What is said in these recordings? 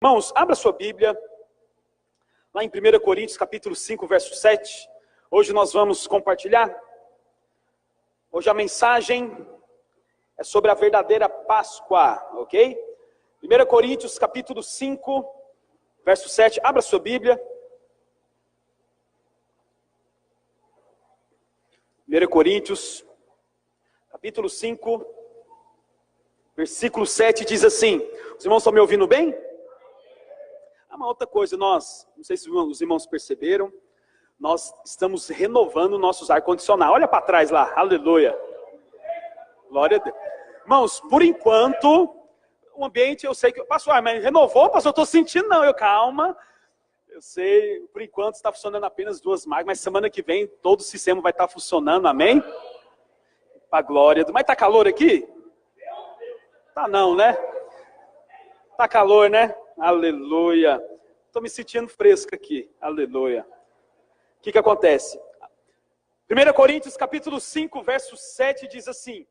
Irmãos, abra sua Bíblia, lá em 1 Coríntios, capítulo 5, verso 7. Hoje nós vamos compartilhar. Hoje a mensagem é sobre a verdadeira Páscoa, ok? 1 Coríntios, capítulo 5, verso 7. Abra sua Bíblia. 1 Coríntios, capítulo 5, versículo 7 diz assim. Os irmãos estão me ouvindo bem? Uma outra coisa, não sei se os irmãos perceberam, nós estamos renovando nossos ar-condicionado. Olha para trás lá, aleluia. Glória a Deus. Irmãos, por enquanto, o ambiente, eu sei que... Pastor, mas renovou? Pastor, eu estou sentindo, não. Calma. Eu sei, por enquanto está funcionando apenas 2 marcas, mas semana que vem todo o sistema vai estar funcionando, amém? Para a glória. Mas está calor aqui? Tá não, né? Tá calor, né? Aleluia. Estou me sentindo fresco aqui. Aleluia. O que acontece? 1 Coríntios capítulo 5, verso 7 diz assim: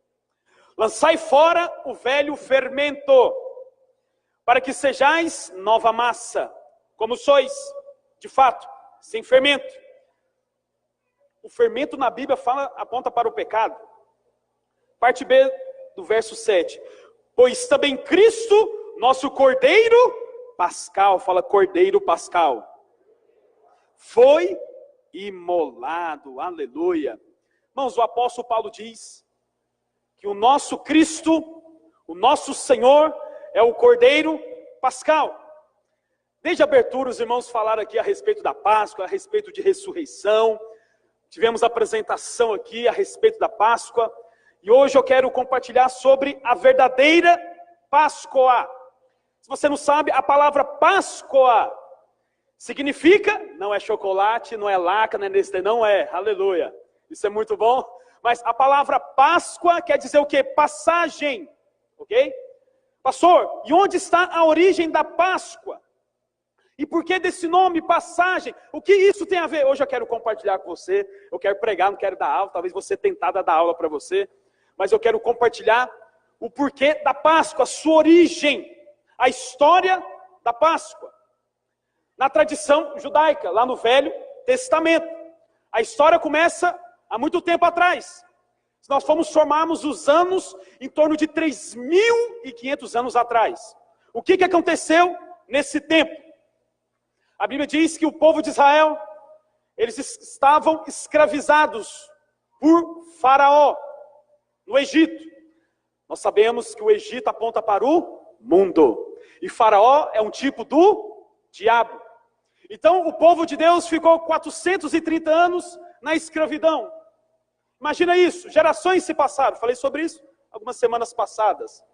lançai fora o velho fermento, para que sejais nova massa, como sois, de fato, sem fermento. O fermento na Bíblia aponta para o pecado. Parte B do verso 7. Pois também Cristo, nosso Cordeiro Pascal, fala Cordeiro Pascal, foi imolado, aleluia. Irmãos, o apóstolo Paulo diz que o nosso Cristo, o nosso Senhor, é o Cordeiro Pascal. Desde a abertura, os irmãos falaram aqui a respeito da Páscoa, a respeito de ressurreição. Tivemos a apresentação aqui a respeito da Páscoa. E hoje eu quero compartilhar sobre a verdadeira Páscoa. Se você não sabe, a palavra Páscoa significa, não é chocolate, não é laca, não é Nestlé, não é, aleluia. Isso é muito bom. Mas a palavra Páscoa quer dizer o quê? Passagem, ok? Pastor, e onde está a origem da Páscoa? E por que desse nome, passagem? O que isso tem a ver? Hoje eu quero compartilhar com você, eu quero pregar, não quero dar aula, talvez você tentada dar aula para você, mas eu quero compartilhar o porquê da Páscoa, a sua origem, a história da Páscoa. Na tradição judaica, lá no Velho Testamento, a história começa há muito tempo atrás. Se nós formos somarmos os anos, em torno de 3.500 anos atrás. O que aconteceu nesse tempo? A Bíblia diz que o povo de Israel, eles estavam escravizados por Faraó, no Egito. Nós sabemos que o Egito aponta para o mundo. E Faraó é um tipo do diabo. Então o povo de Deus ficou 430 anos na escravidão. Imagina isso, gerações se passaram. Falei sobre isso algumas semanas passadas.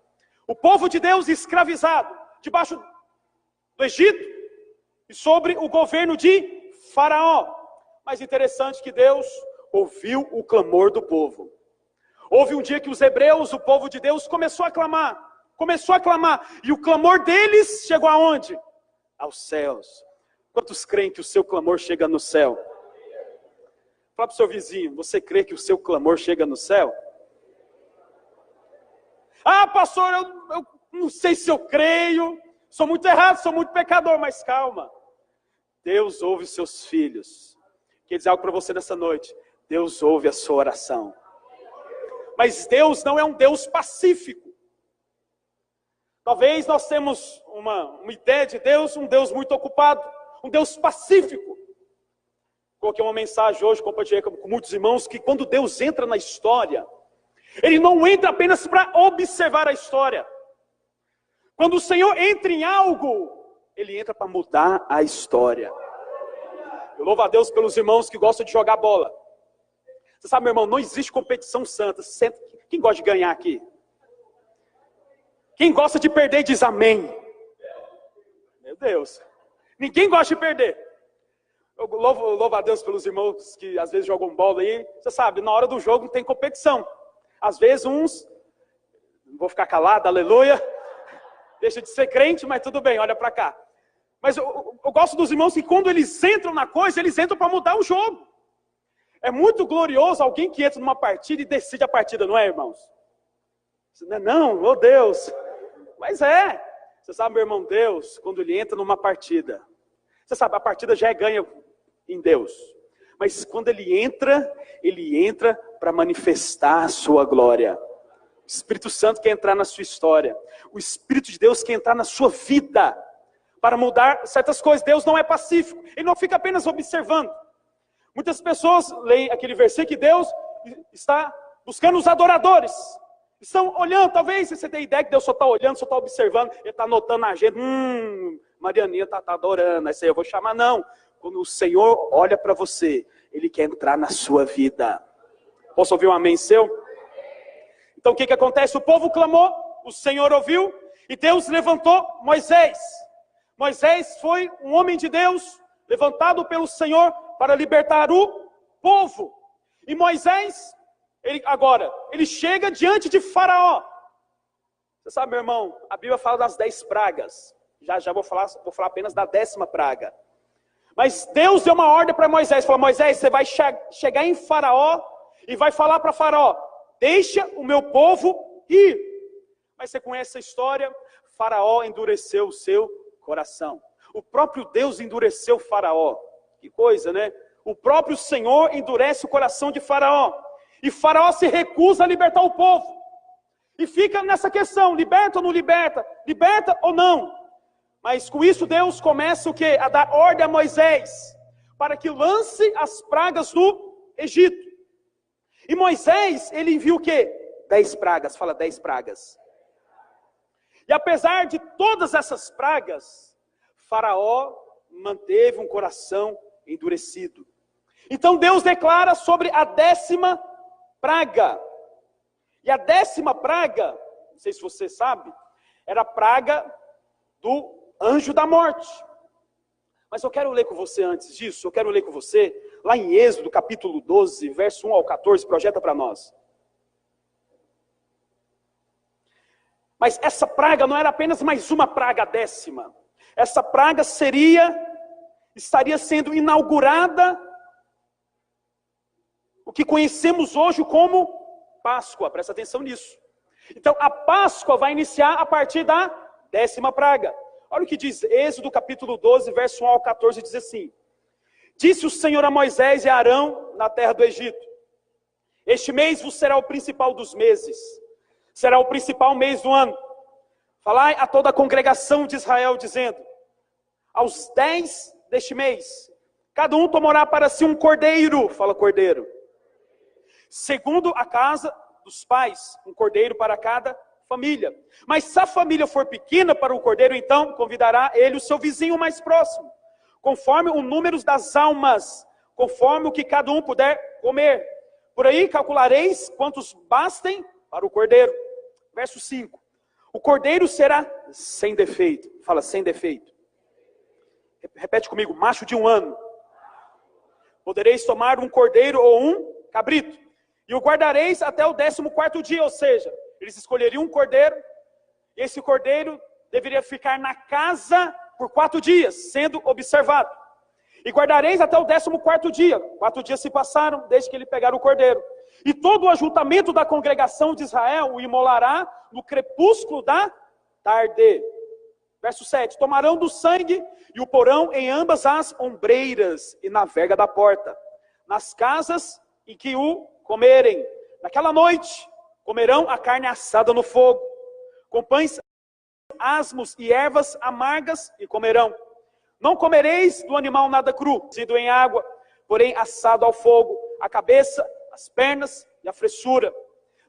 O povo de Deus escravizado, debaixo do Egito, e sobre o governo de Faraó. Mas interessante que Deus ouviu o clamor do povo. Houve um dia que os hebreus, o povo de Deus, começou a clamar. E o clamor deles chegou aonde? Aos céus. Quantos creem que o seu clamor chega no céu? Fala para o seu vizinho, você crê que o seu clamor chega no céu? Ah, pastor, eu não sei se eu creio. Sou muito errado, sou muito pecador, mas calma. Deus ouve os seus filhos. Quer dizer algo para você nessa noite. Deus ouve a sua oração. Mas Deus não é um Deus pacífico. Talvez nós temos uma ideia de Deus, um Deus muito ocupado, um Deus pacífico. Coloquei uma mensagem hoje, compartilhei com muitos irmãos, que quando Deus entra na história, Ele não entra apenas para observar a história. Quando o Senhor entra em algo, Ele entra para mudar a história. Eu louvo a Deus pelos irmãos que gostam de jogar bola. Você sabe, meu irmão, não existe competição santa. Quem gosta de ganhar aqui? Quem gosta de perder diz amém. Meu Deus. Ninguém gosta de perder. Eu louvo a Deus pelos irmãos que às vezes jogam bola aí. Você sabe, na hora do jogo não tem competição. Às vezes uns, não vou ficar calado, aleluia. Deixa de ser crente, mas tudo bem, olha para cá. Mas eu gosto dos irmãos que quando eles entram na coisa, eles entram para mudar o jogo. É muito glorioso alguém que entra numa partida e decide a partida, não é, irmãos? Não, oh Deus. Mas é. Você sabe, meu irmão, Deus, quando Ele entra numa partida, você sabe, a partida já é ganha em Deus. Mas quando Ele entra para manifestar a sua glória. O Espírito Santo quer entrar na sua história. O Espírito de Deus quer entrar na sua vida, para mudar certas coisas. Deus não é pacífico, Ele não fica apenas observando. Muitas pessoas leem aquele versículo que Deus está buscando os adoradores. Estão olhando, talvez você tenha ideia que Deus só está olhando, só está observando, Ele está anotando na agenda, Marianinha está adorando, essa aí eu vou chamar. Não, quando o Senhor olha para você, Ele quer entrar na sua vida. Posso ouvir um amém seu? Então o que acontece? O povo clamou, o Senhor ouviu, e Deus levantou Moisés. Moisés foi um homem de Deus, levantado pelo Senhor para libertar o povo. E Moisés, ele chega diante de Faraó. Você sabe, meu irmão, a Bíblia fala das 10 pragas. Já vou falar apenas da 10ª praga. Mas Deus deu uma ordem para Moisés. Falou: Moisés, você vai chegar em Faraó e vai falar para Faraó: deixa o meu povo ir. Mas você conhece a história? Faraó endureceu o seu coração. O próprio Deus endureceu Faraó. Que coisa, né? O próprio Senhor endurece o coração de Faraó. E Faraó se recusa a libertar o povo. E fica nessa questão: liberta ou não liberta? Liberta ou não? Mas com isso Deus começa o quê? A dar ordem a Moisés para que lance as pragas do Egito. E Moisés, ele enviou o quê? 10 pragas. Fala 10 pragas. E apesar de todas essas pragas, Faraó manteve um coração endurecido. Então Deus declara sobre a 10ª praga. E a 10ª praga, não sei se você sabe, era a praga do anjo da morte. Mas eu quero ler com você antes disso, eu quero ler com você, lá em Êxodo, capítulo 12, verso 1 ao 14, projeta para nós. Mas essa praga não era apenas mais uma praga, a 10ª. Essa praga estaria sendo inaugurada, o que conhecemos hoje como Páscoa. Presta atenção nisso. Então a Páscoa vai iniciar a partir da 10ª praga. Olha o que diz Êxodo capítulo 12, verso 1 ao 14, diz assim: disse o Senhor a Moisés e a Arão na terra do Egito: este mês vos será o principal dos meses, será o principal mês do ano. Falai a toda a congregação de Israel, dizendo: aos 10 deste mês, cada um tomará para si um cordeiro, fala cordeiro, segundo a casa dos pais, um cordeiro para cada família. Mas se a família for pequena para o cordeiro, então convidará ele o seu vizinho mais próximo, conforme o número das almas, conforme o que cada um puder comer. Por aí calculareis quantos bastem para o cordeiro. Verso 5. O cordeiro será sem defeito. Fala, sem defeito. Repete comigo: macho de 1 ano. Podereis tomar um cordeiro ou um cabrito, e o guardareis até o 14º dia, ou seja, eles escolheriam um cordeiro, e esse cordeiro deveria ficar na casa por 4 dias, sendo observado. E guardareis até o 14º dia. 4 dias se passaram desde que ele pegaram o cordeiro. E todo o ajuntamento da congregação de Israel o imolará no crepúsculo da tarde. Verso 7. Tomarão do sangue e o porão em ambas as ombreiras e na verga da porta, nas casas em que o comerem. Naquela noite comerão a carne assada no fogo, com pães asmos e ervas amargas, e comerão. Não comereis do animal nada cru, cozido em água, porém assado ao fogo, a cabeça, as pernas e a fressura.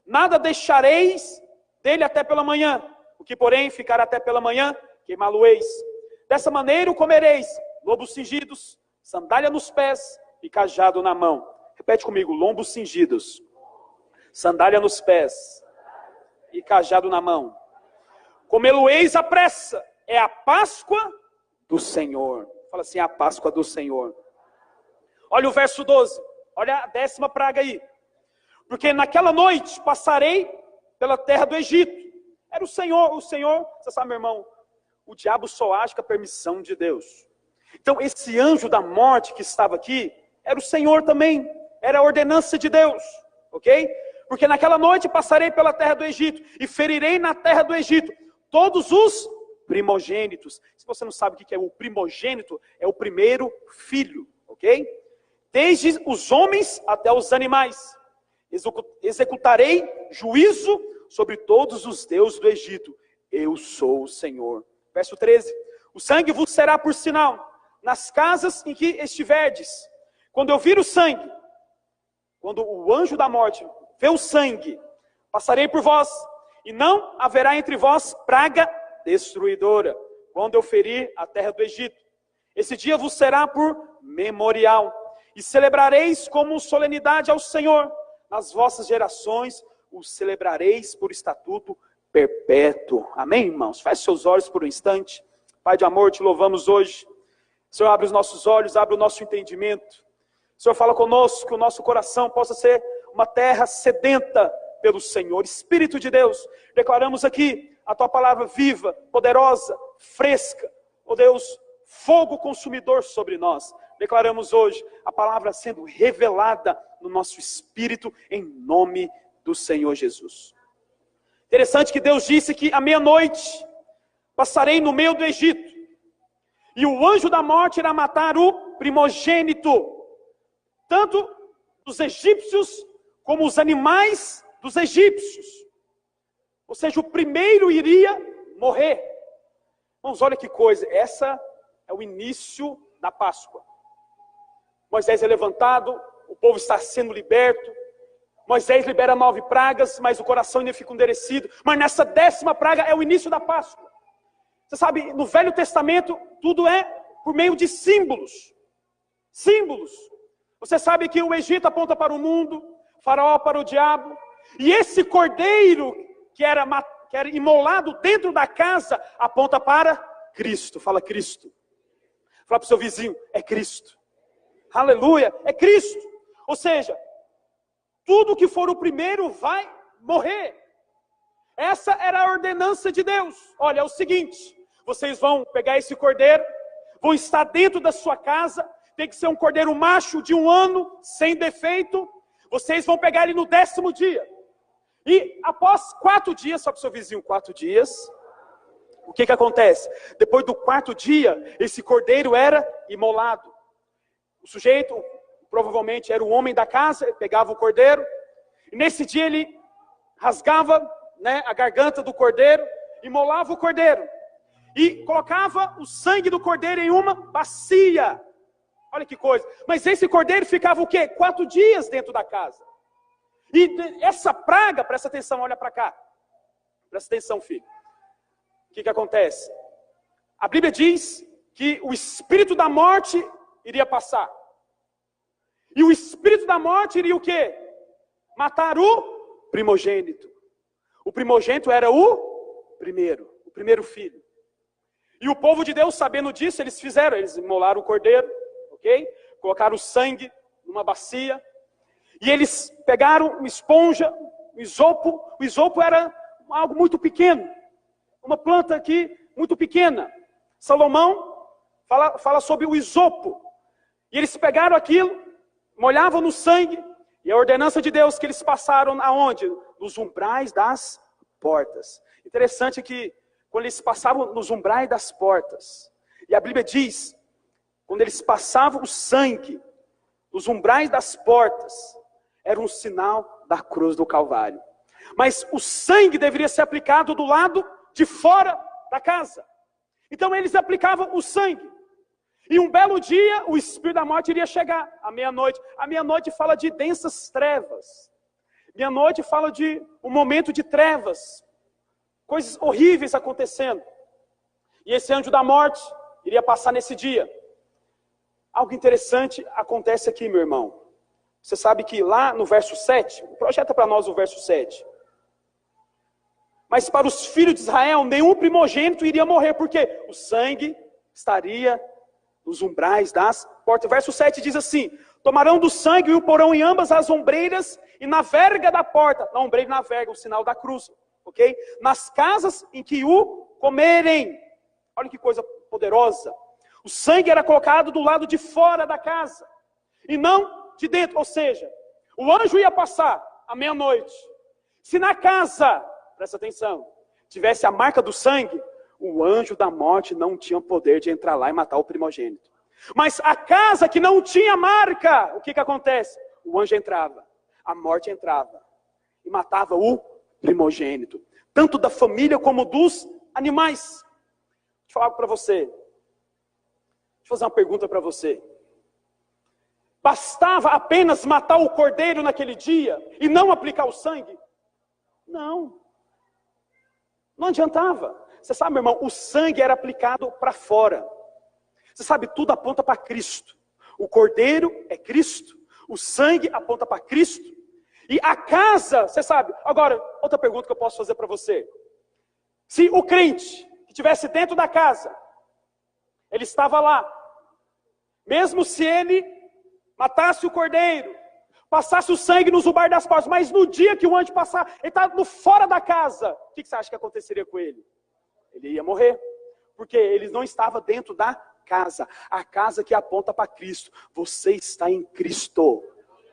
Nada deixareis dele até pela manhã, o que porém ficar até pela manhã, queimá-lo-eis. Dessa maneira o comereis: lombos cingidos, sandália nos pés e cajado na mão. Repete comigo: lombos cingidos, sandália nos pés e cajado na mão. Comê-lo-eis à pressa, é a Páscoa do Senhor. Fala assim: a Páscoa do Senhor. Olha o verso 12, olha a 10ª praga aí. Porque naquela noite passarei pela terra do Egito. Era o Senhor, você sabe, meu irmão, o diabo só age com a permissão de Deus. Então esse anjo da morte que estava aqui, era o Senhor também, era a ordenança de Deus, ok? Porque naquela noite passarei pela terra do Egito, e ferirei na terra do Egito todos os primogênitos. Se você não sabe o que é o primogênito, é o primeiro filho, ok? Desde os homens até os animais. Executarei juízo sobre todos os deuses do Egito. Eu sou o Senhor. Verso 13. O sangue vos será por sinal nas casas em que estiverdes. Quando eu vir o sangue, quando o anjo da morte vê o sangue, passarei por vós, e não haverá entre vós praga destruidora, quando eu ferir a terra do Egito. Esse dia vos será por memorial, e celebrareis como solenidade ao Senhor. Nas vossas gerações o celebrareis por estatuto perpétuo. Amém, irmãos? Feche seus olhos por um instante. Pai de amor, te louvamos hoje. Senhor, abre os nossos olhos, abre o nosso entendimento. Senhor, fala conosco, que o nosso coração possa ser uma terra sedenta pelo Senhor. Espírito de Deus, declaramos aqui a Tua palavra viva, poderosa, fresca. Ó Deus, fogo consumidor sobre nós. Declaramos hoje a palavra sendo revelada no nosso espírito, em nome do Senhor Jesus. Interessante que Deus disse que à meia-noite passarei no meio do Egito, e o anjo da morte irá matar o primogênito, tanto dos egípcios como os animais dos egípcios. Ou seja, o primeiro iria morrer. Vamos, olha que coisa, essa é o início da Páscoa. Moisés é levantado, o povo está sendo liberto. Moisés libera 9 pragas, mas o coração ainda fica endurecido. Mas nessa 10ª praga é o início da Páscoa. Você sabe, no Velho Testamento, tudo é por meio de símbolos. Símbolos. Você sabe que o Egito aponta para o mundo, o Faraó para o diabo. E esse cordeiro que era imolado dentro da casa, aponta para Cristo. Fala Cristo. Fala para o seu vizinho, é Cristo. Aleluia, é Cristo. Ou seja, tudo que for o primeiro vai morrer. Essa era a ordenança de Deus. Olha, é o seguinte, vocês vão pegar esse cordeiro, vão estar dentro da sua casa, tem que ser um cordeiro macho de 1 ano, sem defeito. Vocês vão pegar ele no 10º dia. E após 4 dias, só para o seu vizinho, 4 dias, o que acontece? Depois do 4º dia, esse cordeiro era imolado. O sujeito, provavelmente era o homem da casa, ele pegava o cordeiro, e nesse dia ele rasgava, a garganta do cordeiro, imolava o cordeiro, e colocava o sangue do cordeiro em uma bacia. Olha que coisa. Mas esse cordeiro ficava o quê? 4 dias dentro da casa. E essa praga, presta atenção, olha para cá. Presta atenção, filho. O que acontece? A Bíblia diz que o espírito da morte iria passar. E o espírito da morte iria o quê? Matar o primogênito. O primogênito era o primeiro filho. E o povo de Deus, sabendo disso, eles imolaram o cordeiro, ok? Colocaram o sangue numa bacia. E eles pegaram uma esponja, um isopo. O isopo era algo muito pequeno. Uma planta aqui muito pequena. Salomão fala sobre o isopo. E eles pegaram aquilo, molhavam no sangue. E a ordenança de Deus que eles passaram aonde? Nos umbrais das portas. Interessante que quando eles passavam nos umbrais das portas, e a Bíblia diz, quando eles passavam o sangue nos umbrais das portas, era um sinal da cruz do Calvário. Mas o sangue deveria ser aplicado do lado de fora da casa. Então eles aplicavam o sangue. E um belo dia, o Espírito da morte iria chegar, à meia-noite. A meia-noite fala de densas trevas. Meia-noite fala de um momento de trevas. Coisas horríveis acontecendo. E esse anjo da morte iria passar nesse dia. Algo interessante acontece aqui, meu irmão. Você sabe que lá no verso 7, projeta para nós o verso 7. Mas para os filhos de Israel, nenhum primogênito iria morrer, porque o sangue estaria nos umbrais das portas. O verso 7 diz assim: tomarão do sangue e o porão em ambas as ombreiras e na verga da porta. Na ombreira e na verga, o sinal da cruz. Ok? Nas casas em que o comerem. Olha que coisa poderosa. O sangue era colocado do lado de fora da casa. E não de dentro. Ou seja, o anjo ia passar à meia-noite. Se na casa, presta atenção, tivesse a marca do sangue, o anjo da morte não tinha o poder de entrar lá e matar o primogênito. Mas a casa que não tinha marca, o que acontece? O anjo entrava, a morte entrava e matava o primogênito, tanto da família como dos animais. Deixa eu falar algo para você. Deixa eu fazer uma pergunta para você. Bastava apenas matar o cordeiro naquele dia e não aplicar o sangue? Não. Não adiantava. Você sabe, meu irmão, o sangue era aplicado para fora. Você sabe, tudo aponta para Cristo. O cordeiro é Cristo. O sangue aponta para Cristo. E a casa, você sabe. Agora, outra pergunta que eu posso fazer para você. Se o crente que estivesse dentro da casa, ele estava lá, mesmo se ele matasse o cordeiro, passasse o sangue nos ubar das portas, mas no dia que o anjo passar, ele está fora da casa, o que você acha que aconteceria com ele? Ele ia morrer, porque ele não estava dentro da casa, a casa que aponta para Cristo. Você está em Cristo,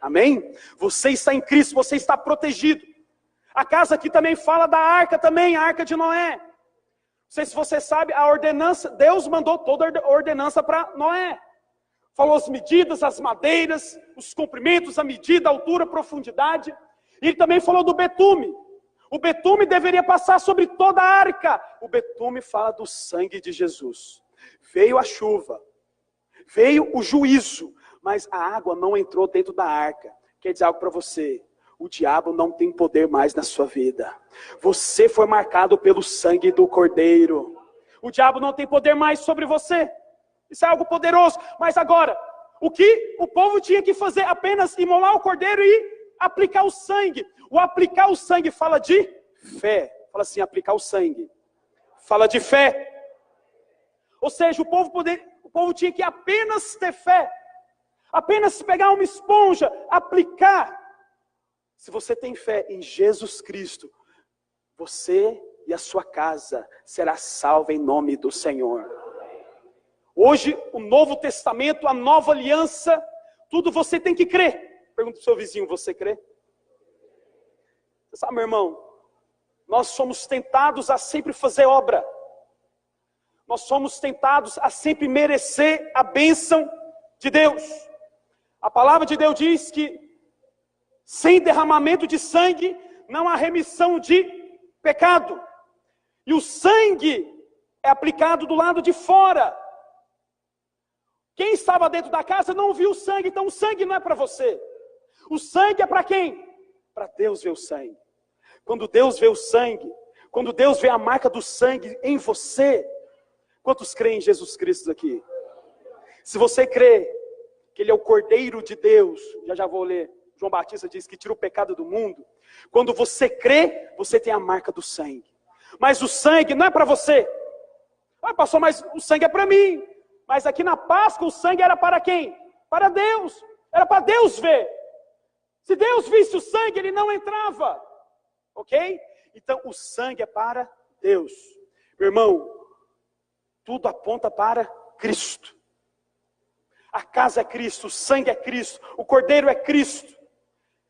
amém? Você está em Cristo, você está protegido. A casa aqui também fala da arca também, a arca de Noé. Não sei se você sabe, a ordenança, Deus mandou toda a ordenança para Noé. Falou as medidas, as madeiras, os comprimentos, a medida, a altura, a profundidade. E ele também falou do betume. O betume deveria passar sobre toda a arca. O betume fala do sangue de Jesus. Veio a chuva, veio o juízo, mas a água não entrou dentro da arca. Quer dizer algo para você? O diabo não tem poder mais na sua vida. Você foi marcado pelo sangue do Cordeiro. O diabo não tem poder mais sobre você. Isso é algo poderoso. Mas agora, o que o povo tinha que fazer? Apenas imolar o cordeiro e aplicar o sangue. O aplicar o sangue fala de fé. Fala assim, aplicar o sangue. Fala de fé. Ou seja, o povo tinha que apenas ter fé. Apenas pegar uma esponja, aplicar. Se você tem fé em Jesus Cristo, você e a sua casa será salva em nome do Senhor. Hoje, o Novo Testamento, a nova aliança, tudo você tem que crer. Pergunta para o seu vizinho, você crê? Você sabe, meu irmão, nós somos tentados a sempre fazer obra. Nós somos tentados a sempre merecer a bênção de Deus. A palavra de Deus diz que sem derramamento de sangue não há remissão de pecado. E o sangue é aplicado do lado de fora. Quem estava dentro da casa não viu o sangue, então o sangue não é para você. O sangue é para quem? Para Deus ver o sangue. Quando Deus vê o sangue, quando Deus vê a marca do sangue em você, quantos creem em Jesus Cristo aqui? Se você crê que Ele é o Cordeiro de Deus, já vou ler, João Batista diz que tira o pecado do mundo. Quando você crê, você tem a marca do sangue. Mas o sangue não é para você. Ah, pastor, mas o sangue é para mim. Mas aqui na Páscoa o sangue era para quem? Para Deus. Era para Deus ver. Se Deus visse o sangue, Ele não entrava. Ok? Então o sangue é para Deus. Meu irmão, tudo aponta para Cristo. A casa é Cristo, o sangue é Cristo, o Cordeiro é Cristo.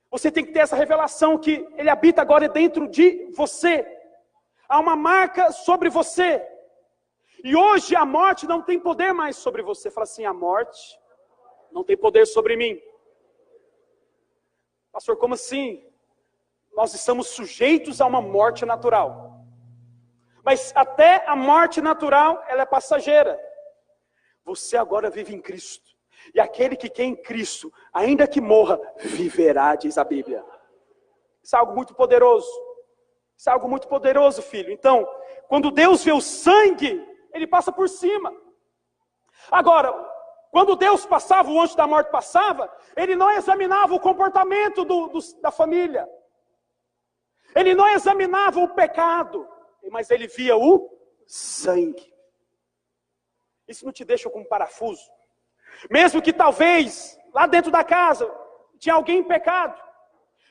Você tem que ter essa revelação que Ele habita agora dentro de você. Há uma marca sobre você. E hoje a morte não tem poder mais sobre você. Fala assim, a morte não tem poder sobre mim. Pastor, como assim? Nós estamos sujeitos a uma morte natural. Mas até a morte natural, ela é passageira. Você agora vive em Cristo. E aquele que quer em Cristo, ainda que morra, viverá, diz a Bíblia. Isso é algo muito poderoso. Isso é algo muito poderoso, filho. Então, quando Deus vê o sangue, Ele passa por cima. Agora, quando Deus passava, o anjo da morte passava, Ele não examinava o comportamento da família. Ele não examinava o pecado, mas Ele via o sangue. Isso não te deixa com um parafuso? Mesmo que talvez, lá dentro da casa, tinha alguém em pecado.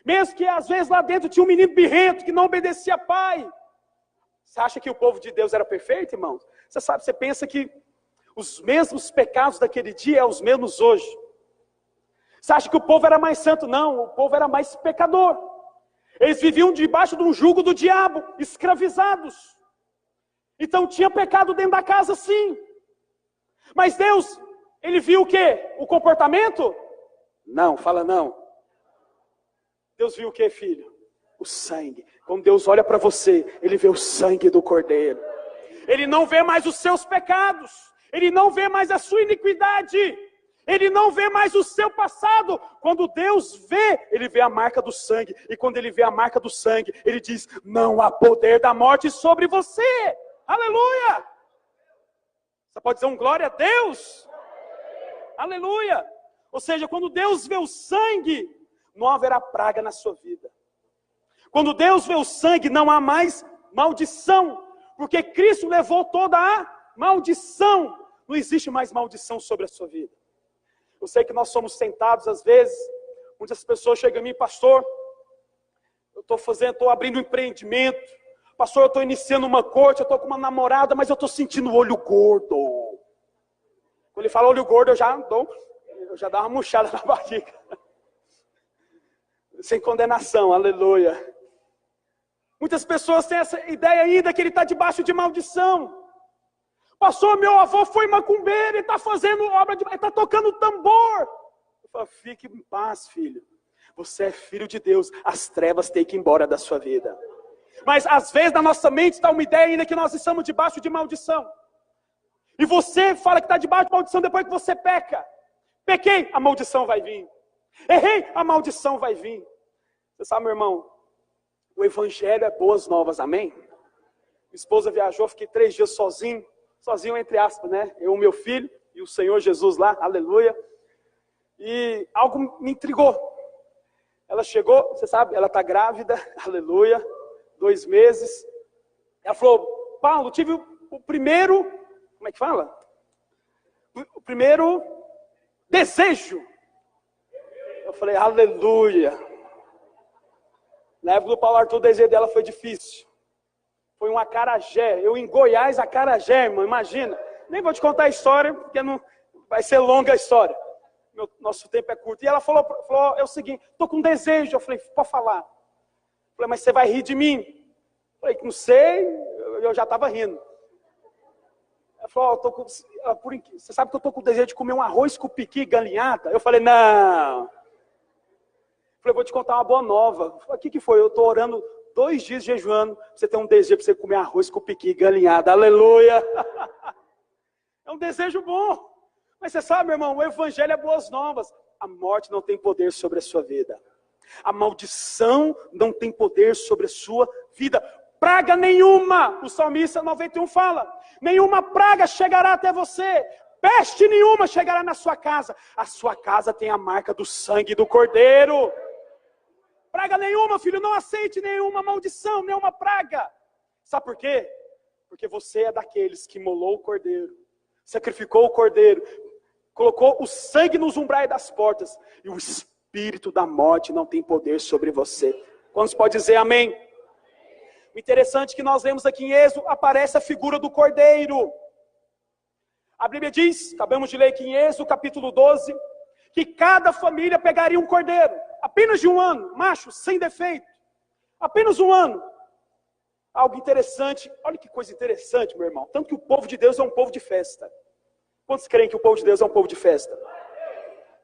Mesmo que às vezes lá dentro tinha um menino birrento que não obedecia pai. Você acha que o povo de Deus era perfeito, irmãos? Você sabe, você pensa que os mesmos pecados daquele dia são os mesmos hoje. Você acha que o povo era mais santo? Não, o povo era mais pecador. Eles viviam debaixo de um jugo do diabo, escravizados. Então tinha pecado dentro da casa, sim. Mas Deus, Ele viu o quê? O comportamento? Não, fala não. Deus viu o quê, filho? O sangue. Quando Deus olha para você, Ele vê o sangue do Cordeiro. Ele não vê mais os seus pecados. Ele não vê mais a sua iniquidade. Ele não vê mais o seu passado. Quando Deus vê, Ele vê a marca do sangue. E quando Ele vê a marca do sangue, Ele diz: não há poder da morte sobre você. Aleluia! Você pode dizer um glória a Deus? Aleluia! Ou seja, quando Deus vê o sangue, não haverá praga na sua vida. Quando Deus vê o sangue, não há mais maldição. Porque Cristo levou toda a maldição. Não existe mais maldição sobre a sua vida. Eu sei que nós somos tentados às vezes. Muitas pessoas chegam a mim: pastor, eu estou abrindo um empreendimento. Pastor, eu estou iniciando uma corte, eu estou com uma namorada, mas eu estou sentindo o olho gordo. Quando ele fala olho gordo, eu já dou uma murchada na barriga. Sem condenação, aleluia. Muitas pessoas têm essa ideia ainda que ele está debaixo de maldição. Pastor, meu avô foi macumbeiro, ele está fazendo obra ele está tocando tambor. Eu falo: fique em paz, filho. Você é filho de Deus, as trevas têm que ir embora da sua vida. Mas às vezes na nossa mente está uma ideia ainda que nós estamos debaixo de maldição. E você fala que está debaixo de maldição depois que você peca. Pequei, a maldição vai vir. Errei, a maldição vai vir. Você sabe, meu irmão, o evangelho é boas novas, amém? Minha esposa viajou, fiquei 3 dias sozinho entre aspas, né? Eu, meu filho e o Senhor Jesus lá, aleluia. E algo me intrigou. Ela chegou, você sabe, ela está grávida, aleluia, 2 meses. Ela falou: Paulo, tive o primeiro, como é que fala? O primeiro desejo. Eu falei: aleluia. Na época do Paulo Arthur, o desejo dela foi difícil. Foi um acarajé. Eu em Goiás, acarajé, irmão, imagina. Nem vou te contar a história, porque não vai ser longa a história. Nosso tempo é curto. E ela falou: é o seguinte, estou com desejo. Eu falei: pode falar. Eu falei: mas você vai rir de mim? Eu falei: não sei, eu já estava rindo. Ela falou: você sabe que eu estou com desejo de comer um arroz com piqui galinhada? Eu falei: não. Eu falei: vou te contar uma boa nova. O que foi? Eu estou orando 2 dias jejuando, você tem um desejo para você comer arroz com piqui galinhada, aleluia. É um desejo bom. Mas você sabe, meu irmão, o evangelho é boas novas. A morte não tem poder sobre a sua vida. A maldição não tem poder sobre a sua vida. Praga nenhuma, o salmista 91 fala: nenhuma praga chegará até você, peste nenhuma chegará na sua casa. A sua casa tem a marca do sangue do Cordeiro. Praga nenhuma, filho, não aceite nenhuma maldição, nenhuma praga. Sabe por quê? Porque você é daqueles que imolou o Cordeiro, sacrificou o Cordeiro, colocou o sangue nos umbrais das portas, e o espírito da morte não tem poder sobre você. Quantos pode dizer amém? O interessante é que nós vemos aqui em Êxodo, aparece a figura do Cordeiro. A Bíblia diz, acabamos de ler aqui em Êxodo capítulo 12, que cada família pegaria um cordeiro, apenas de 1 ano, macho, sem defeito, apenas 1 ano. Algo interessante, olha que coisa interessante, meu irmão, tanto que o povo de Deus é um povo de festa. Quantos creem que o povo de Deus é um povo de festa?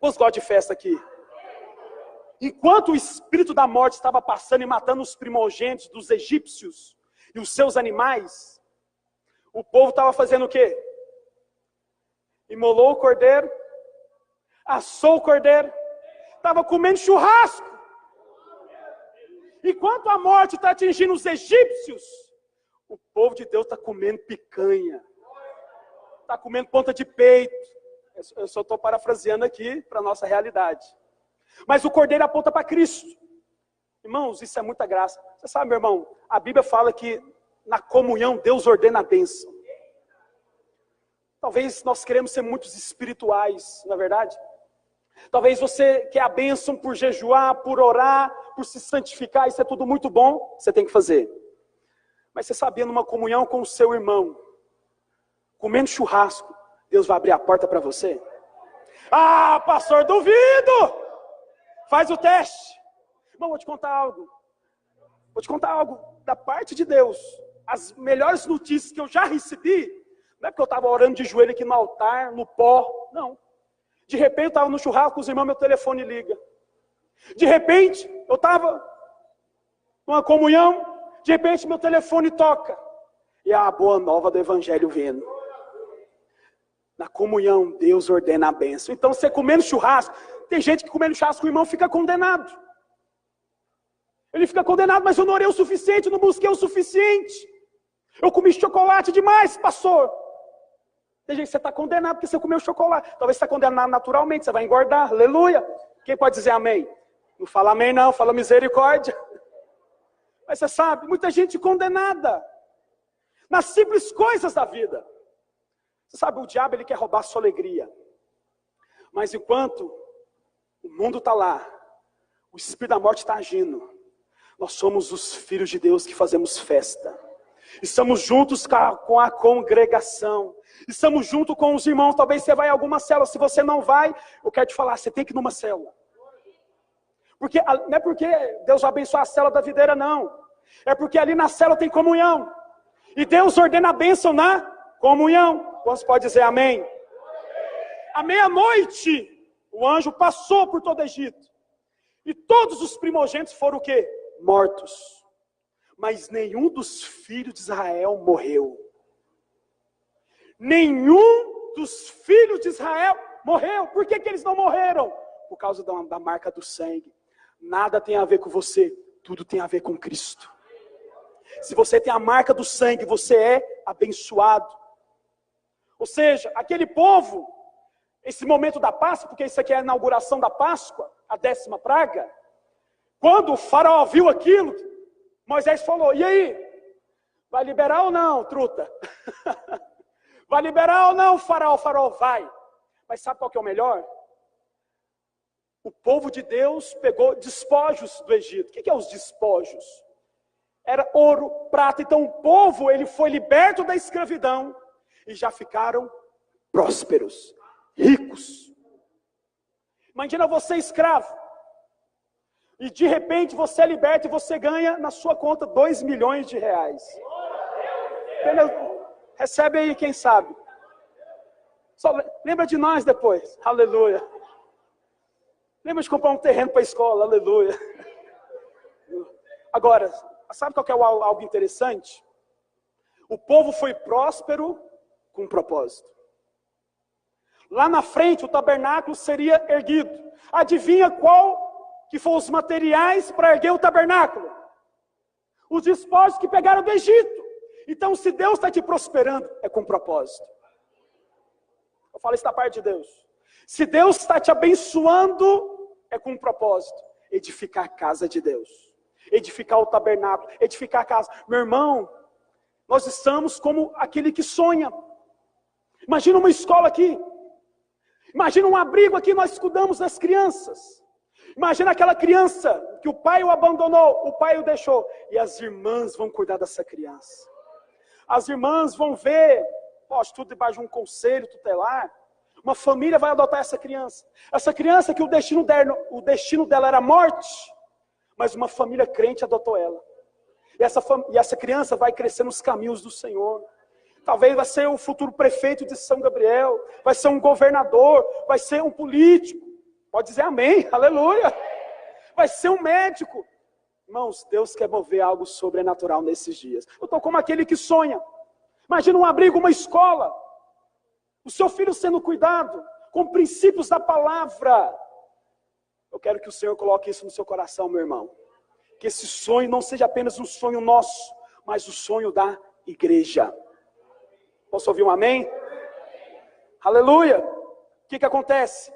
Quantos gostam de festa aqui? Enquanto o espírito da morte estava passando e matando os primogênitos dos egípcios e os seus animais, o povo estava fazendo o quê? Imolou o cordeiro, assou o cordeiro, estava comendo churrasco. Enquanto a morte está atingindo os egípcios, o povo de Deus está comendo picanha, está comendo ponta de peito. Eu só estou parafraseando aqui para a nossa realidade. Mas o cordeiro aponta para Cristo. Irmãos, isso é muita graça. Você sabe, meu irmão, a Bíblia fala que na comunhão Deus ordena a bênção. Talvez nós queremos ser muitos espirituais, não é verdade? Talvez você quer a bênção por jejuar, por orar, por se santificar, isso é tudo muito bom, você tem que fazer. Mas você sabia, numa comunhão com o seu irmão, comendo churrasco, Deus vai abrir a porta para você? Ah, pastor, duvido! Faz o teste. Irmão, vou te contar algo. Vou te contar algo da parte de Deus. as melhores notícias que eu já recebi, não é porque eu estava orando de joelho aqui no altar, no pó, não. De repente eu estava no churrasco com os irmãos, meu telefone liga. De repente eu estava numa comunhão, de repente meu telefone toca. E a boa nova do evangelho vindo. Na comunhão, Deus ordena a bênção. Então você comendo churrasco, tem gente que comendo churrasco com o irmão fica condenado. Ele fica condenado, mas eu não orei o suficiente, não busquei o suficiente. Eu comi chocolate demais, pastor. Tem gente que você está condenado porque você comeu chocolate. Talvez você está condenado naturalmente, você vai engordar, aleluia. Quem pode dizer amém? Não fala amém não, fala misericórdia. Mas você sabe, muita gente condenada. Nas simples coisas da vida. Você sabe, o diabo ele quer roubar a sua alegria. Mas enquanto o mundo está lá, o espírito da morte está agindo, nós somos os filhos de Deus que fazemos festa. Estamos juntos com a congregação. Estamos juntos com os irmãos. Talvez você vai em alguma célula. Se você não vai, eu quero te falar, você tem que ir numa célula. Porque, não é porque Deus vai abençoar a célula da videira, não. É porque ali na célula tem comunhão. E Deus ordena a bênção na comunhão. Quantos pode dizer amém? À meia-noite, o anjo passou por todo o Egito. E todos os primogênitos foram o quê? Mortos. Mas nenhum dos filhos de Israel morreu. Nenhum dos filhos de Israel morreu. Por que eles não morreram? Por causa da marca do sangue. Nada tem a ver com você, tudo tem a ver com Cristo. Se você tem a marca do sangue, você é abençoado. Ou seja, aquele povo, esse momento da Páscoa, porque isso aqui é a inauguração da Páscoa, a 10ª praga, quando o faraó viu aquilo, Moisés falou, e aí? Vai liberar ou não, truta? Vai liberar ou não, faraó? O faraó vai. Mas sabe qual que é o melhor? O povo de Deus pegou despojos do Egito. O que é os despojos? Era ouro, prata. Então o povo ele foi liberto da escravidão e já ficaram prósperos, ricos. Imagina você escravo. E de repente você é liberto e você ganha na sua conta 2 milhões de reais. Recebe aí quem sabe. Só lembra de nós depois. Aleluia. Lembra de comprar um terreno para a escola. Aleluia. Agora, sabe qual que é algo interessante? O povo foi próspero com um propósito. Lá na frente o tabernáculo seria erguido. Adivinha qual que foram os materiais para erguer o tabernáculo? Os despojos que pegaram do Egito. Então se Deus está te prosperando, é com propósito. Eu falo isso da parte de Deus. Se Deus está te abençoando, é com propósito. Edificar a casa de Deus. Edificar o tabernáculo. Edificar a casa. Meu irmão, nós estamos como aquele que sonha. Imagina uma escola aqui. Imagina um abrigo aqui, nós cuidamos das crianças. Imagina aquela criança que o pai o abandonou, o pai o deixou. E as irmãs vão cuidar dessa criança. As irmãs vão ver, tudo debaixo de um conselho tutelar. Uma família vai adotar essa criança. Essa criança que o destino dela era morte. Mas uma família crente adotou ela. E essa criança vai crescer nos caminhos do Senhor. Talvez vai ser o futuro prefeito de São Gabriel. Vai ser um governador. Vai ser um político. Pode dizer amém, aleluia. Vai ser um médico. Irmãos, Deus quer mover algo sobrenatural nesses dias. Eu estou como aquele que sonha. Imagina um abrigo, uma escola. O seu filho sendo cuidado com princípios da palavra. Eu quero que o Senhor coloque isso no seu coração, meu irmão. Que esse sonho não seja apenas um sonho nosso, mas o sonho da igreja. Posso ouvir um amém? Aleluia. O que acontece?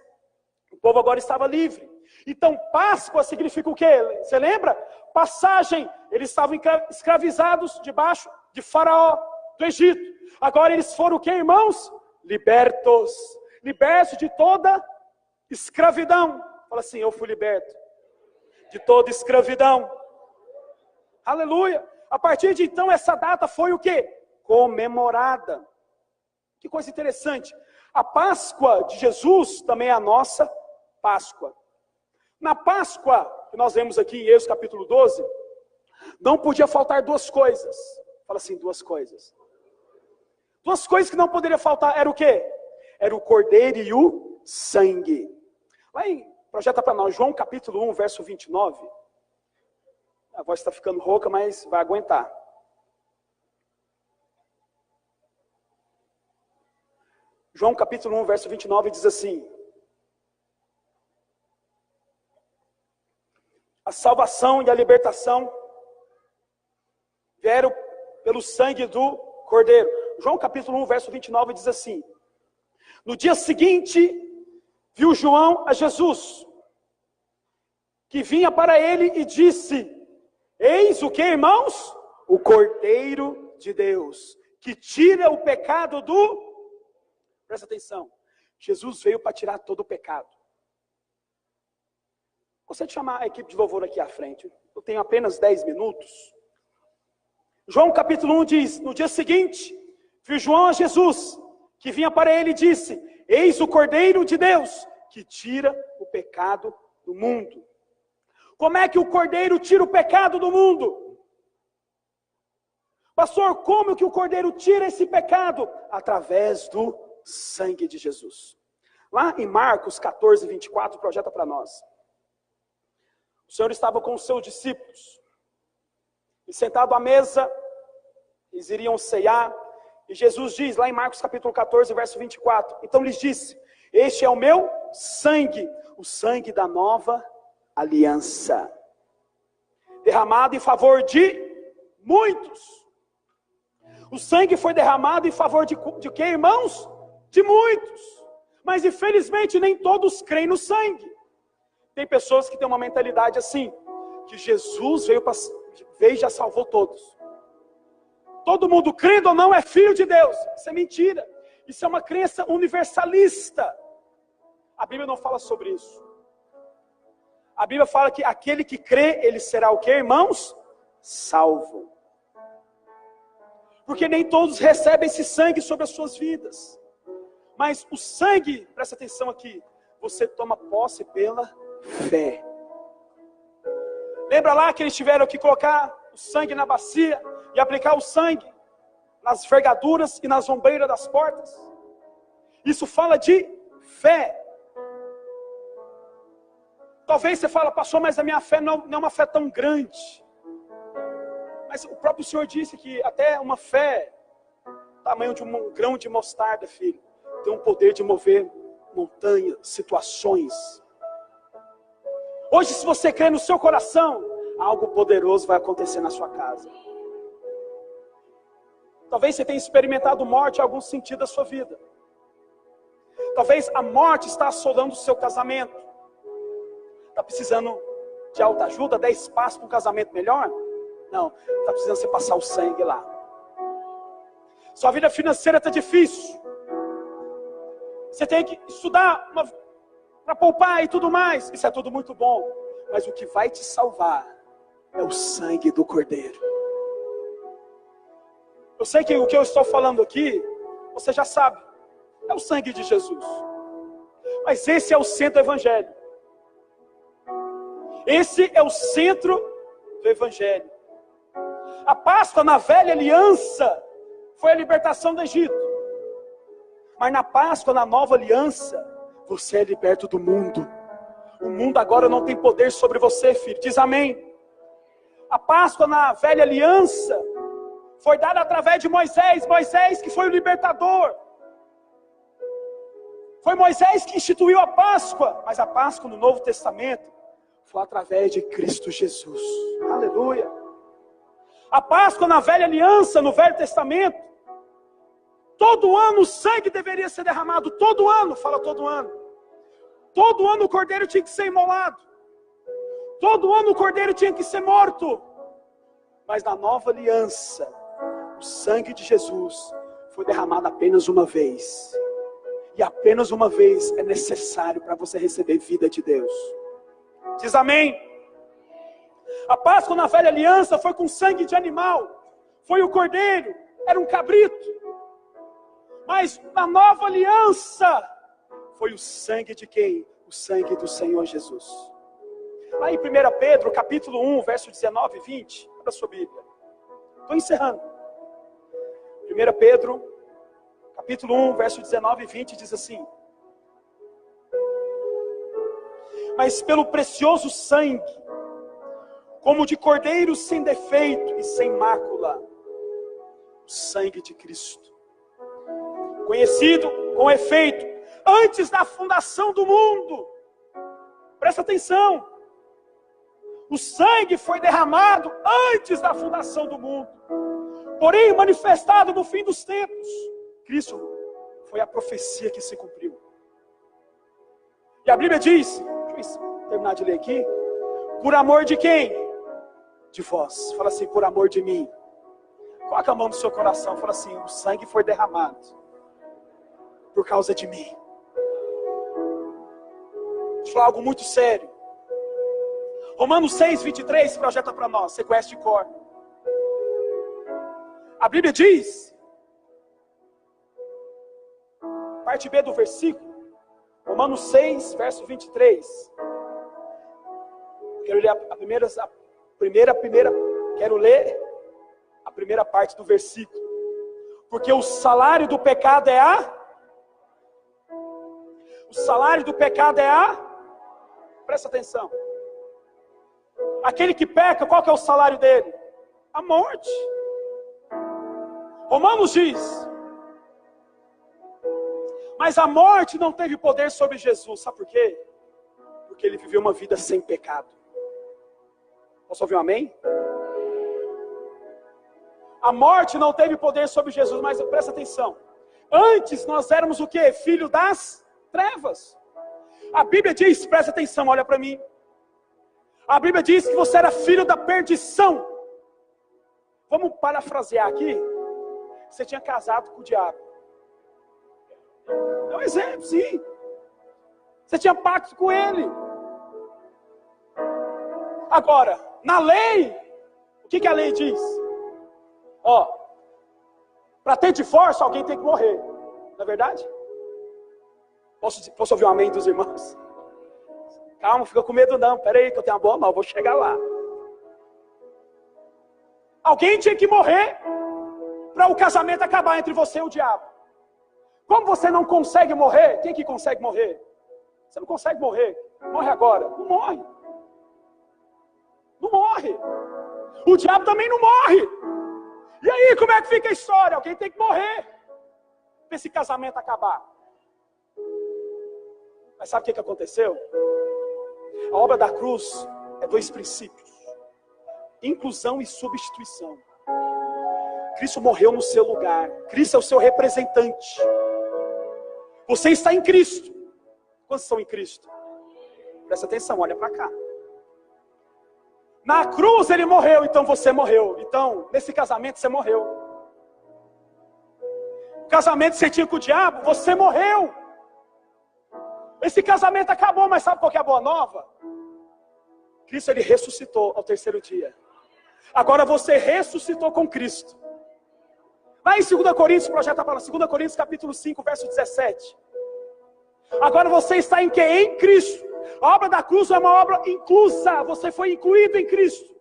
O povo agora estava livre. Então Páscoa significa o quê? Você lembra? Passagem. Eles estavam escravizados debaixo de Faraó, do Egito. Agora eles foram o quê, irmãos? Libertos. Libertos de toda escravidão. Fala assim, eu fui liberto de toda escravidão. Aleluia. A partir de então essa data foi o quê? Comemorada. Que coisa interessante. A Páscoa de Jesus também é a nossa Páscoa. Na Páscoa, que nós vemos aqui em Êxodo capítulo 12, não podia faltar duas coisas. Fala assim, duas coisas. Duas coisas que não poderia faltar, era o quê? Era o cordeiro e o sangue. Lá em, projeta para nós, João capítulo 1, verso 29. A voz está ficando rouca, mas vai aguentar. João capítulo 1, verso 29 diz assim: a salvação e a libertação vieram pelo sangue do Cordeiro. João capítulo 1, verso 29 diz assim: no dia seguinte, viu João a Jesus, que vinha para ele e disse: eis o que, irmãos? O Cordeiro de Deus, que tira o pecado do... Presta atenção, Jesus veio para tirar todo o pecado. Gostaria de chamar a equipe de louvor aqui à frente. Eu tenho apenas 10 minutos. João capítulo 1 diz: no dia seguinte, viu João a Jesus, que vinha para ele e disse: eis o Cordeiro de Deus, que tira o pecado do mundo. Como é que o Cordeiro tira o pecado do mundo? Pastor, como que o Cordeiro tira esse pecado? Através do sangue de Jesus. Lá em Marcos 14, 24, projeta para nós. O Senhor estava com os seus discípulos, e sentado à mesa, eles iriam ceiar, e Jesus diz, lá em Marcos capítulo 14, verso 24, então lhes disse: este é o meu sangue, o sangue da nova aliança, derramado em favor de muitos. O sangue foi derramado em favor de quê, irmãos? De muitos. Mas infelizmente nem todos creem no sangue. Tem pessoas que têm uma mentalidade assim, que Jesus veio e já salvou todos. Todo mundo, crendo ou não, é filho de Deus. Isso é mentira. Isso é uma crença universalista. A Bíblia não fala sobre isso. A Bíblia fala que aquele que crê, ele será o quê, irmãos? Salvo. Porque nem todos recebem esse sangue sobre as suas vidas. Mas o sangue, presta atenção aqui, você toma posse pela fé. Lembra lá que eles tiveram que colocar o sangue na bacia e aplicar o sangue nas vergaduras e nas ombreiras das portas? Isso fala de fé. Talvez você fale: pastor, mas a minha fé não é uma fé tão grande. Mas o próprio Senhor disse que até uma fé tamanho de um grão de mostarda, filho, tem um poder de mover montanhas, situações. Hoje, se você crê no seu coração, algo poderoso vai acontecer na sua casa. Talvez você tenha experimentado morte em algum sentido da sua vida. Talvez a morte está assolando o seu casamento. Está precisando de alta ajuda, 10 passos para um casamento melhor? Não, está precisando você passar o sangue lá. Sua vida financeira está difícil. Você tem que estudar para poupar e tudo mais. Isso é tudo muito bom. Mas o que vai te salvar é o sangue do Cordeiro. Eu sei que o que eu estou falando aqui, você já sabe. É o sangue de Jesus. Mas esse é o centro do Evangelho. Esse é o centro do Evangelho. A Páscoa na velha aliança foi a libertação do Egito. Mas na Páscoa, na nova aliança, você é liberto do mundo. O mundo agora não tem poder sobre você, filho. Diz amém. A Páscoa na velha aliança foi dada através de Moisés. Moisés que foi o libertador. Foi Moisés que instituiu a Páscoa. Mas a Páscoa no Novo Testamento foi através de Cristo Jesus. Aleluia. A Páscoa na velha aliança, no Velho Testamento, todo ano o sangue deveria ser derramado. Todo ano, fala todo ano. Todo ano o cordeiro tinha que ser imolado. Todo ano o cordeiro tinha que ser morto. Mas na nova aliança, o sangue de Jesus foi derramado apenas uma vez. E apenas uma vez é necessário para você receber vida de Deus. Diz amém. A Páscoa na velha aliança foi com sangue de animal. Foi o cordeiro, era um cabrito. Mas na nova aliança, foi o sangue de quem? O sangue do Senhor Jesus. Lá em 1 Pedro, capítulo 1, verso 19 e 20, abra sua Bíblia. Estou encerrando. 1 Pedro, capítulo 1, verso 19 e 20, diz assim: mas pelo precioso sangue, como de cordeiro sem defeito e sem mácula, o sangue de Cristo, conhecido com efeito antes da fundação do mundo. Presta atenção, o sangue foi derramado antes da fundação do mundo, porém manifestado no fim dos tempos. Cristo foi a profecia que se cumpriu. E a Bíblia diz, deixa eu terminar de ler aqui, por amor de quem? De vós. Fala assim, por amor de mim. Coloca a mão no seu coração, fala assim, o sangue foi derramado por causa de mim. Vou falar algo muito sério. Romanos 6, 23 projeta para nós, você conhece de cor. A Bíblia diz, parte B do versículo, Romanos 6, verso 23. Quero ler quero ler a primeira parte do versículo. Porque o salário do pecado é presta atenção. Aquele que peca, qual que é o salário dele? A morte. Romanos diz, mas a morte não teve poder sobre Jesus. Sabe por quê? Porque ele viveu uma vida sem pecado. Posso ouvir um amém? A morte não teve poder sobre Jesus, mas presta atenção. Antes nós éramos o quê? Filho das trevas. A Bíblia diz, presta atenção, olha para mim. A Bíblia diz que você era filho da perdição. Vamos parafrasear aqui. Você tinha casado com o diabo. É um exemplo, sim. Você tinha pacto com ele. Agora, na lei, o que a lei diz? Para ter divórcio, alguém tem que morrer. Não é verdade? Posso ouvir um amém dos irmãos? Calma, fica com medo não. Pera aí que eu tenho uma boa mão, vou chegar lá. Alguém tinha que morrer para o casamento acabar entre você e o diabo. Como você não consegue morrer, quem que consegue morrer? Você não consegue morrer. Morre agora. Não morre. Não morre. O diabo também não morre. E aí, como é que fica a história? Alguém tem que morrer para esse casamento acabar. Mas sabe o que aconteceu? A obra da cruz é dois princípios: inclusão e substituição. Cristo morreu no seu lugar. Cristo é o seu representante. Você está em Cristo. Quantos estão em Cristo? Presta atenção, olha para cá. Na cruz ele morreu, então você morreu. Então, nesse casamento você morreu. O casamento que você tinha com o diabo, você morreu. Esse casamento acabou, mas sabe qual que é a boa nova? Cristo, ele ressuscitou ao terceiro dia. Agora você ressuscitou com Cristo. Lá em 2 Coríntios, projeta para 2 Coríntios capítulo 5, verso 17. Agora você está em quê? Em Cristo. A obra da cruz é uma obra inclusa. Você foi incluído em Cristo.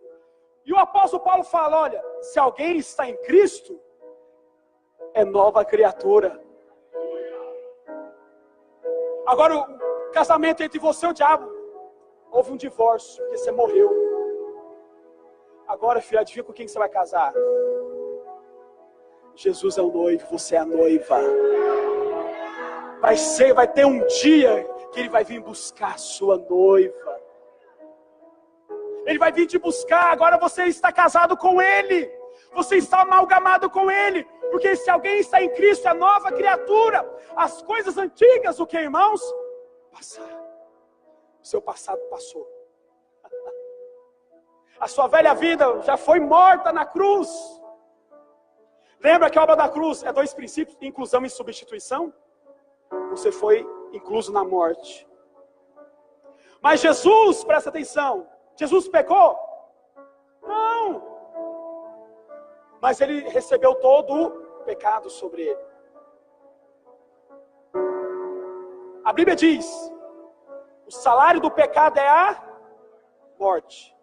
E o apóstolo Paulo fala, olha, se alguém está em Cristo, é nova criatura. Agora o casamento entre você e o diabo, houve um divórcio, porque você morreu. Agora, filho, adivinha com quem você vai casar? Jesus é o noivo, você é a noiva. Vai ter um dia que ele vai vir buscar a sua noiva. Ele vai vir te buscar. Agora você está casado com ele. Você está amalgamado com ele. Porque se alguém está em Cristo, é nova criatura. As coisas antigas, o que, irmãos? Passaram. O seu passado passou. A sua velha vida já foi morta na cruz. Lembra que a obra da cruz é dois princípios, inclusão e substituição? Você foi incluso na morte. Mas Jesus, presta atenção, Jesus pecou? Não. Mas ele recebeu todo o pecado sobre ele. A Bíblia diz, o salário do pecado é a morte.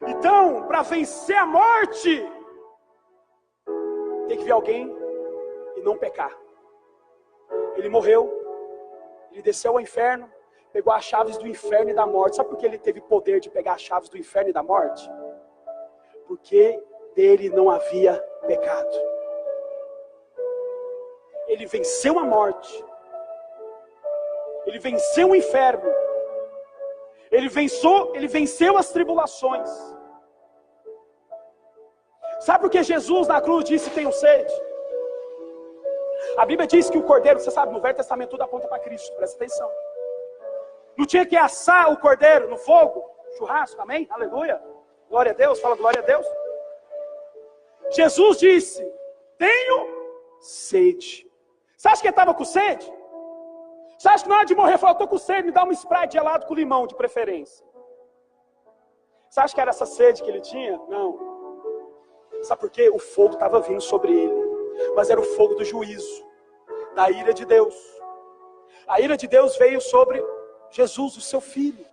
Então, para vencer a morte, tem que vir alguém e não pecar. Ele morreu, ele desceu ao inferno, pegou as chaves do inferno e da morte. Sabe por que ele teve poder de pegar as chaves do inferno e da morte? Porque dele não havia pecado. Ele venceu a morte, ele venceu o inferno, ele venceu as tribulações. Sabe por que Jesus na cruz disse: tenho sede? A Bíblia diz que o cordeiro, você sabe, no Velho Testamento tudo aponta para Cristo, presta atenção. Não tinha que assar o cordeiro no fogo, churrasco, amém? Aleluia, glória a Deus, fala glória a Deus. Jesus disse: tenho sede. Você acha que ele estava com sede? Você acha que na hora de morrer falou: estou com sede, me dá um Sprite gelado com limão de preferência? Você acha que era essa sede que ele tinha? Não. Sabe por quê? O fogo estava vindo sobre ele. Mas era o fogo do juízo, da ira de Deus. A ira de Deus veio sobre Jesus, o seu filho.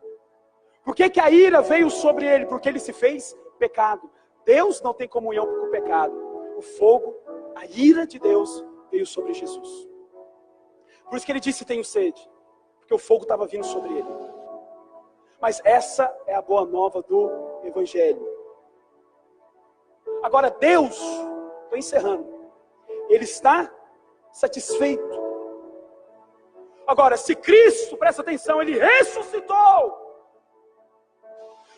Por que que a ira veio sobre ele? Porque ele se fez pecado. Deus não tem comunhão com o pecado. O fogo, a ira de Deus veio sobre Jesus. Por isso que ele disse: tenho sede, porque o fogo estava vindo sobre ele. Mas essa é a boa nova do Evangelho. Agora Deus, estou encerrando, Ele está satisfeito. Agora, se Cristo, presta atenção, Ele ressuscitou,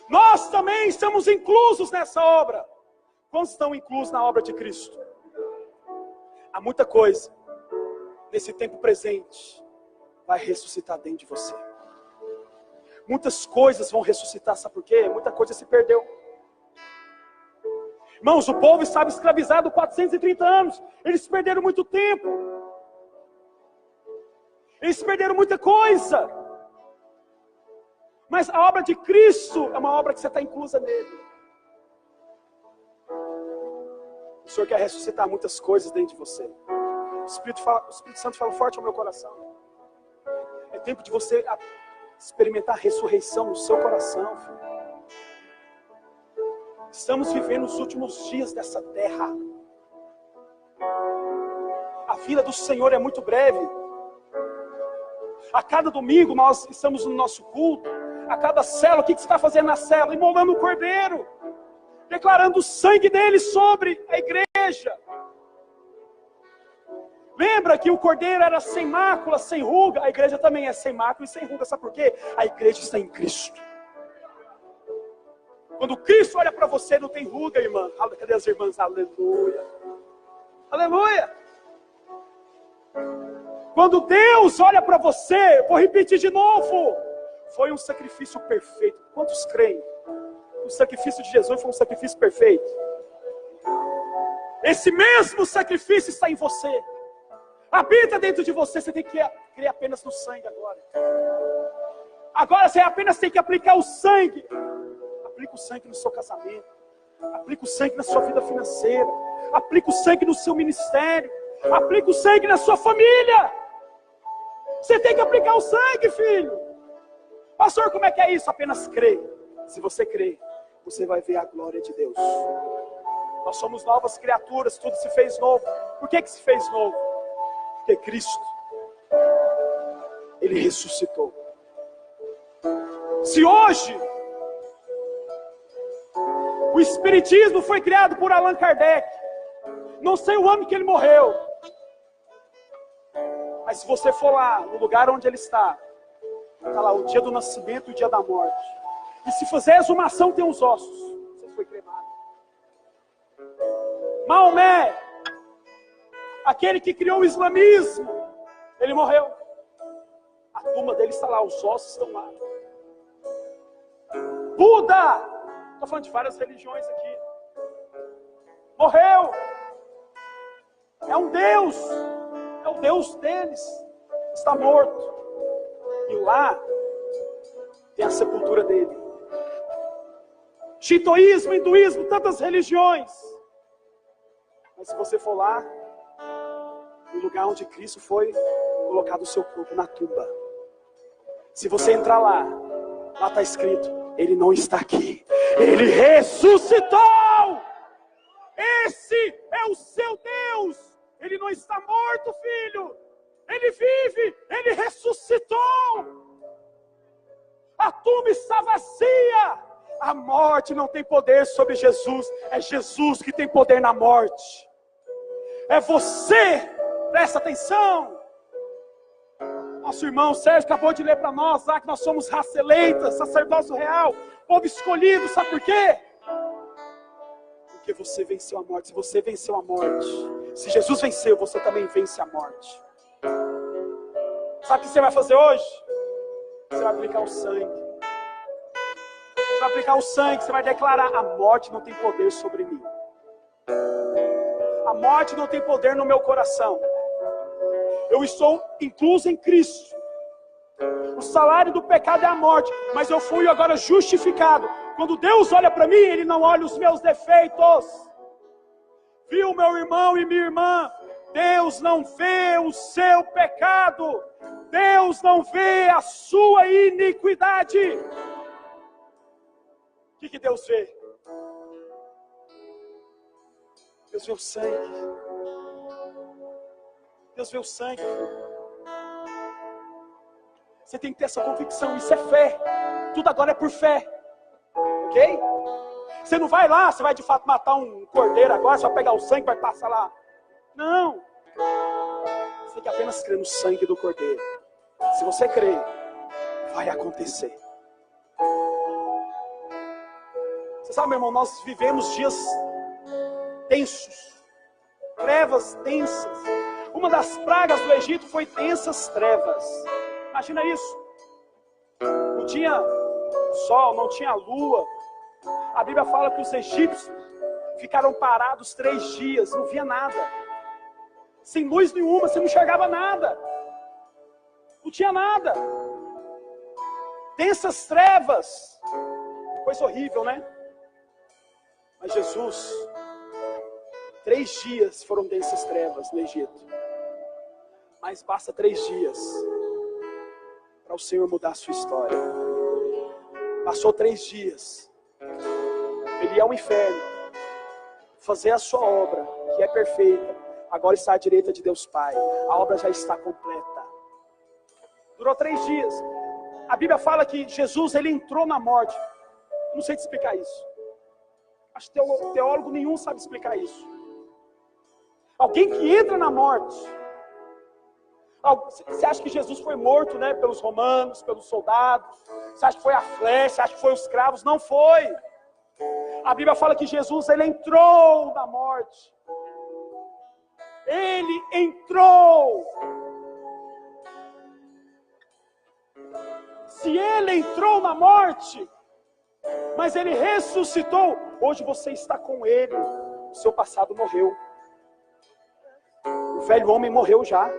nós também estamos inclusos nessa obra. Quantos estão inclusos na obra de Cristo? Há muita coisa nesse tempo presente vai ressuscitar dentro de você. Muitas coisas vão ressuscitar, sabe por quê? Muita coisa se perdeu. Irmãos, o povo estava escravizado 430 anos. Eles perderam muito tempo. Eles perderam muita coisa. Mas a obra de Cristo é uma obra que você está inclusa nele. O Senhor quer ressuscitar muitas coisas dentro de você. O Espírito Santo fala forte ao meu coração. É tempo de você experimentar a ressurreição no seu coração, filho. Estamos vivendo os últimos dias dessa terra. A vida do Senhor é muito breve. A cada domingo nós estamos no nosso culto. A cada célula, o que você está fazendo na célula? Imolando o cordeiro, declarando o sangue dele sobre a igreja. Lembra que o cordeiro era sem mácula, sem ruga? A igreja também é sem mácula e sem ruga. Sabe por quê? A igreja está em Cristo. Quando Cristo olha para você, não tem ruga, irmã. Cadê as irmãs? Aleluia. Aleluia. Quando Deus olha para você, vou repetir de novo, foi um sacrifício perfeito. Quantos creem? O sacrifício de Jesus foi um sacrifício perfeito. Esse mesmo sacrifício está em você. Habita dentro de você. Você tem que crer apenas no sangue agora. Agora você apenas tem que aplicar o sangue. Aplica o sangue no seu casamento. Aplica o sangue na sua vida financeira. Aplica o sangue no seu ministério. Aplica o sangue na sua família. Você tem que aplicar o sangue, filho. Pastor, como é que é isso? Apenas crê. Se você crer, você vai ver a glória de Deus. Nós somos novas criaturas, tudo se fez novo. Por que se fez novo? Porque Cristo, Ele ressuscitou. Se hoje o Espiritismo foi criado por Allan Kardec, não sei o ano que ele morreu, mas se você for lá, no lugar onde ele está lá o dia do nascimento e o dia da morte, e se fizer exumação tem os ossos, você foi cremado. Maomé, aquele que criou o islamismo, ele morreu. A tumba dele está lá, os ossos estão lá. Buda, estou falando de várias religiões aqui, morreu. É um Deus, é o Deus deles, está morto. E lá tem a sepultura dele. Shintoísmo, hinduísmo, tantas religiões. Mas se você for lá, no lugar onde Cristo foi colocado o seu corpo, na tumba, se você entrar lá está escrito: Ele não está aqui, Ele ressuscitou! Esse é o seu Deus. Ele não está morto, filho. Ele vive, ele ressuscitou. A tumba está vazia. A morte não tem poder sobre Jesus. É Jesus que tem poder na morte. É você. Presta atenção. Nosso irmão Sérgio acabou de ler para nós lá que nós somos raça eleita, sacerdócio real, povo escolhido. Sabe por quê? Porque você venceu a morte. Se você venceu a morte, se Jesus venceu, você também vence a morte. Sabe o que você vai fazer hoje? Você vai aplicar o sangue. Você vai aplicar o sangue, você vai declarar: a morte não tem poder sobre mim. A morte não tem poder no meu coração. Eu estou incluso em Cristo. O salário do pecado é a morte, mas eu fui agora justificado. Quando Deus olha para mim, Ele não olha os meus defeitos. Viu, meu irmão e minha irmã? Deus não vê o seu pecado. Deus não vê a sua iniquidade. O que Deus vê? Deus vê o sangue. Deus vê o sangue. Você tem que ter essa convicção. Isso é fé. Tudo agora é por fé. Ok? Você não vai lá, você vai de fato matar um cordeiro agora, você vai pegar o sangue e vai passar lá. Não. Você tem que apenas crer no sangue do cordeiro. Se você crer, vai acontecer. Você sabe, meu irmão, nós vivemos dias tensos. Trevas tensas. Uma das pragas do Egito foi densas trevas. Imagina isso. Não tinha sol, não tinha lua. A Bíblia fala que os egípcios ficaram parados 3 dias, não via nada. Sem luz nenhuma, você não enxergava nada. Não tinha nada. Densas trevas. Coisa horrível, né? Mas Jesus, 3 dias foram densas trevas no Egito. Mas basta 3 dias para o Senhor mudar a sua história. Passou 3 dias. Ele ia ao inferno, fazer a sua obra, que é perfeita. Agora está à direita de Deus Pai. A obra já está completa. Durou 3 dias. A Bíblia fala que Jesus, ele entrou na morte. Não sei te explicar isso. Acho que teólogo nenhum sabe explicar isso. Alguém que entra na morte. Você acha que Jesus foi morto, né, pelos romanos, pelos soldados? Você acha que foi a flecha? Você acha que foi os cravos? Não foi. A Bíblia fala que Jesus, ele entrou na morte. Ele entrou. Se ele entrou na morte, mas ele ressuscitou, hoje você está com ele. O seu passado morreu. O velho homem morreu já.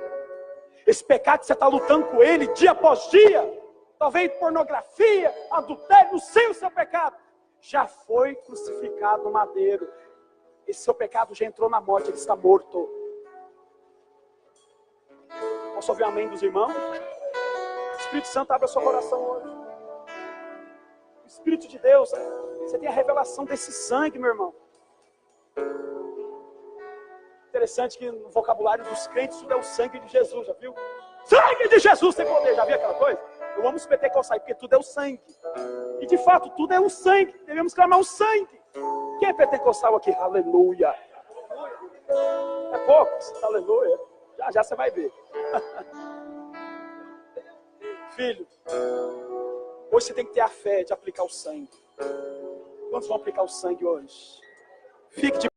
Esse pecado que você está lutando com ele dia após dia, talvez pornografia, adultério, não sei o seu pecado, já foi crucificado no madeiro. Esse seu pecado já entrou na morte, ele está morto. Posso ouvir um amém dos irmãos? O Espírito Santo abre o seu coração hoje. O Espírito de Deus, você tem a revelação desse sangue, meu irmão. Interessante que no vocabulário dos crentes tudo é o sangue de Jesus, já viu? Sangue de Jesus tem poder, já viu aquela coisa? Eu amo os pentecostais, porque tudo é o sangue. E de fato, tudo é o sangue. Devemos clamar o sangue. Quem é pentecostal aqui? Aleluia. É poucos? Aleluia. Já você vai ver. Filho, hoje você tem que ter a fé de aplicar o sangue. Quantos vão aplicar o sangue hoje? Fique de